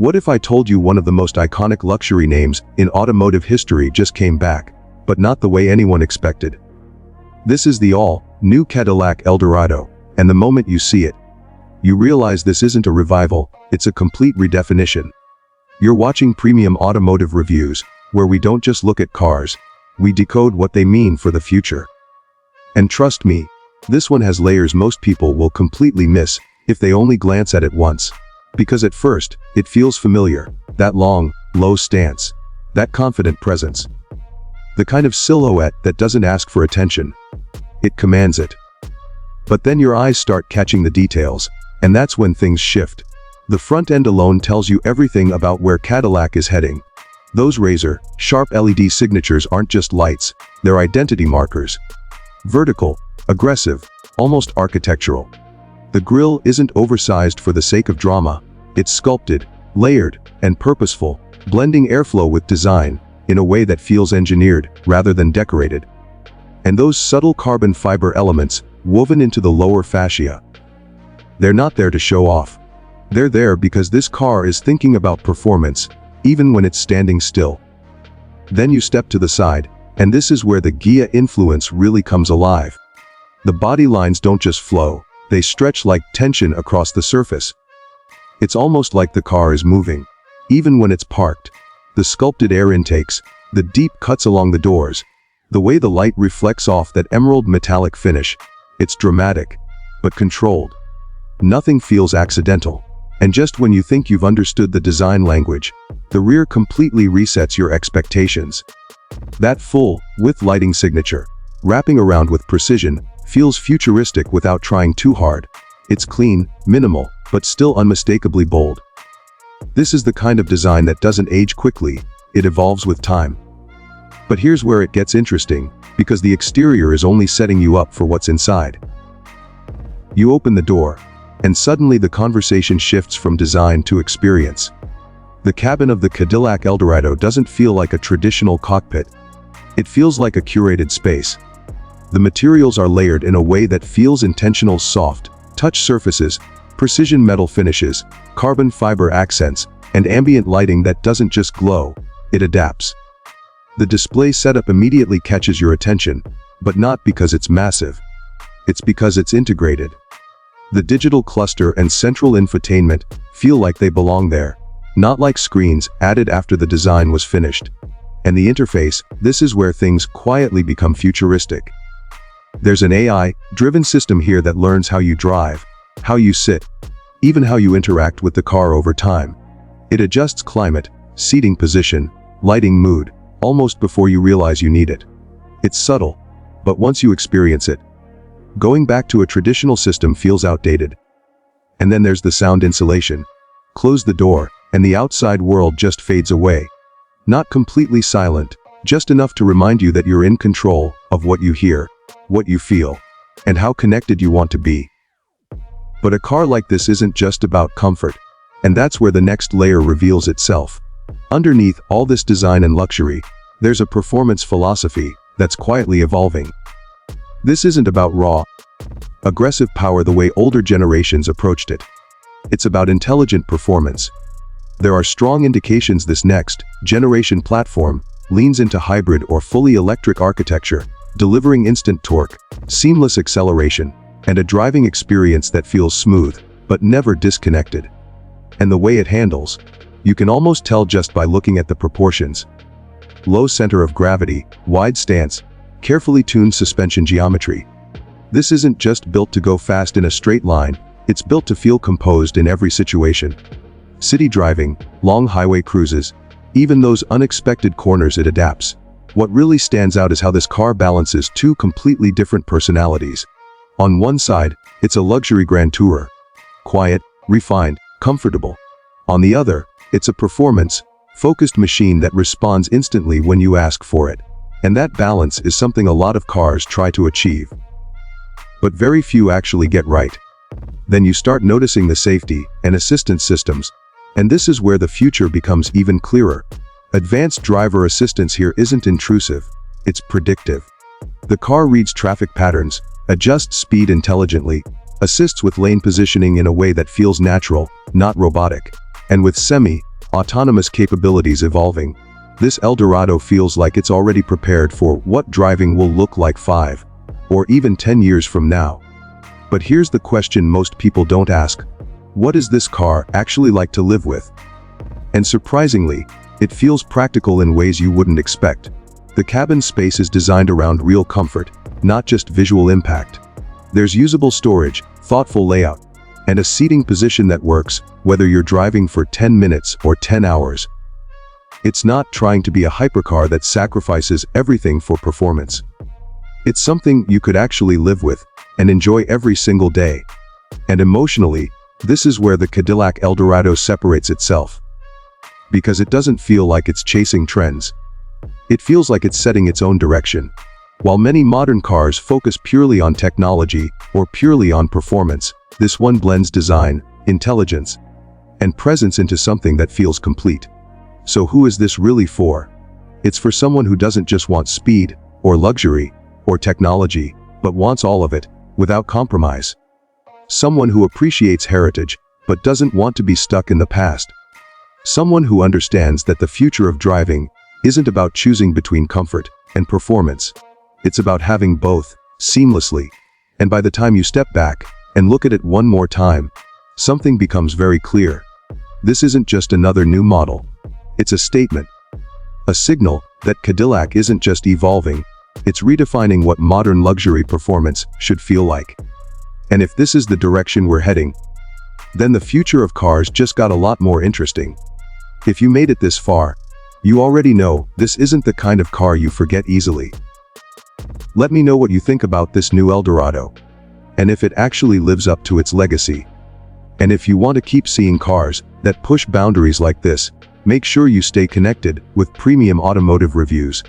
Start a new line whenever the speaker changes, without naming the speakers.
What if I told you one of the most iconic luxury names in automotive history just came back, but not the way anyone expected? This is the all-new Cadillac Eldorado, and the moment you see it, you realize this isn't a revival, it's a complete redefinition. You're watching premium automotive reviews, where we don't just look at cars, we decode what they mean for the future. And trust me, this one has layers most people will completely miss if they only glance at it once. Because at first, it feels familiar, that long, low stance, that confident presence. The kind of silhouette that doesn't ask for attention. It commands it. But then your eyes start catching the details, and that's when things shift. The front end alone tells you everything about where Cadillac is heading. Those razor-sharp LED signatures aren't just lights, they're identity markers. Vertical, aggressive, almost architectural. The grille isn't oversized for the sake of drama, it's sculpted, layered, and purposeful, blending airflow with design, in a way that feels engineered, rather than decorated. And those subtle carbon fiber elements, woven into the lower fascia. They're not there to show off. They're there because this car is thinking about performance, even when it's standing still. Then you step to the side, and this is where the Ghia influence really comes alive. The body lines don't just flow, they stretch like tension across the surface. It's almost like the car is moving, even when it's parked. The sculpted air intakes, the deep cuts along the doors, the way the light reflects off that emerald metallic finish, it's dramatic, but controlled. Nothing feels accidental. And just when you think you've understood the design language, the rear completely resets your expectations. That full-width lighting signature, wrapping around with precision, feels futuristic without trying too hard. It's clean, minimal, but still unmistakably bold. This is the kind of design that doesn't age quickly, it evolves with time. But here's where it gets interesting, because the exterior is only setting you up for what's inside. You open the door, and suddenly the conversation shifts from design to experience. The cabin of the Cadillac Eldorado doesn't feel like a traditional cockpit. It feels like a curated space. The materials are layered in a way that feels intentional: soft touch surfaces, precision metal finishes, carbon fiber accents, and ambient lighting that doesn't just glow, it adapts. The display setup immediately catches your attention, but not because it's massive. It's because it's integrated. The digital cluster and central infotainment feel like they belong there, not like screens added after the design was finished. And the interface, this is where things quietly become futuristic. There's an AI-driven system here that learns how you drive, how you sit, even how you interact with the car over time. It adjusts climate, seating position, lighting mood, almost before you realize you need it. It's subtle, but once you experience it, going back to a traditional system feels outdated. And then there's the sound insulation. Close the door, and the outside world just fades away. Not completely silent, just enough to remind you that you're in control of what you hear, what you feel, and how connected you want to be. But a car like this isn't just about comfort, and that's where the next layer reveals itself. Underneath all this design and luxury, there's a performance philosophy that's quietly evolving. This isn't about raw, aggressive power the way older generations approached it. It's about intelligent performance. There are strong indications this next generation platform leans into hybrid or fully electric architecture, delivering instant torque, seamless acceleration, and a driving experience that feels smooth, but never disconnected. And the way it handles, you can almost tell just by looking at the proportions. Low center of gravity, wide stance, carefully tuned suspension geometry. This isn't just built to go fast in a straight line, it's built to feel composed in every situation. City driving, long highway cruises, even those unexpected corners it adapts. What really stands out is how this car balances two completely different personalities. On one side, it's a luxury grand tourer. Quiet, refined, comfortable. On the other, it's a performance-focused machine that responds instantly when you ask for it. And that balance is something a lot of cars try to achieve, but very few actually get right. Then you start noticing the safety and assistance systems, and this is where the future becomes even clearer. Advanced driver assistance here isn't intrusive, it's predictive. The car reads traffic patterns, adjusts speed intelligently, assists with lane positioning in a way that feels natural, not robotic. And with autonomous capabilities evolving. This Eldorado feels like it's already prepared for what driving will look like 5 or even 10 years from now. But here's the question most people don't ask. What is this car actually like to live with? And surprisingly, it feels practical in ways you wouldn't expect. The cabin space is designed around real comfort, not just visual impact. There's usable storage, thoughtful layout, and a seating position that works, whether you're driving for 10 minutes or 10 hours. It's not trying to be a hypercar that sacrifices everything for performance. It's something you could actually live with and enjoy every single day. And emotionally, this is where the Cadillac Eldorado separates itself. Because it doesn't feel like it's chasing trends. It feels like it's setting its own direction. While many modern cars focus purely on technology or purely on performance, this one blends design, intelligence, and presence into something that feels complete. So who is this really for? It's for someone who doesn't just want speed, or luxury, or technology, but wants all of it, without compromise. Someone who appreciates heritage, but doesn't want to be stuck in the past. Someone who understands that the future of driving isn't about choosing between comfort and performance. It's about having both, seamlessly. And by the time you step back and look at it one more time, something becomes very clear. This isn't just another new model. It's a statement. A signal that Cadillac isn't just evolving, it's redefining what modern luxury performance should feel like. And if this is the direction we're heading, then the future of cars just got a lot more interesting. If you made it this far, you already know this isn't the kind of car you forget easily. Let me know what you think about this new Eldorado, and if it actually lives up to its legacy. And if you want to keep seeing cars that push boundaries like this, make sure you stay connected with premium automotive reviews.